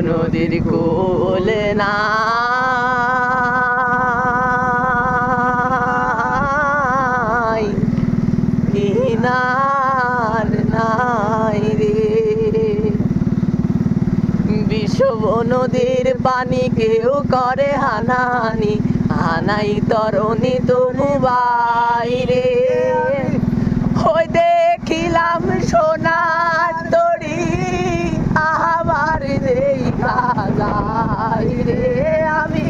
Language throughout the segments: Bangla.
নদীর কূল নাই, কিনার নাই রে। বিষব নদীর পানি কেউ করে হানাহানি, হানাই তরণী তবু বাইরে। ওই দেখিলাম সোনার তরী, আবার দেখা যায় রে আমি।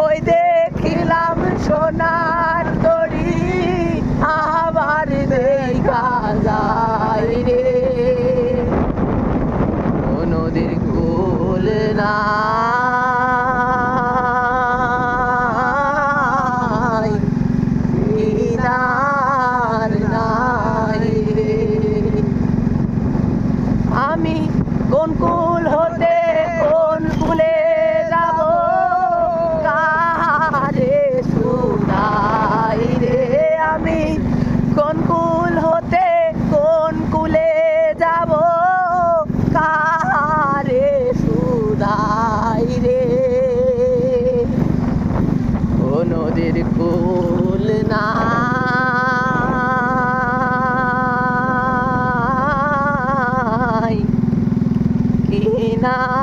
ওই দেখিলাম সোনার তরী, আবার দেখা যায় রে। নদীর কূল নাই, কিনার নাই রে। আমি কোন কুল হতে কোন কুলে যাব, কাহারে শুনাই রে। আমি কোন কুল হতে কোন কুলে যাব, কাহারে শুনাই রে। ও নদীর কূল নাই, কিনার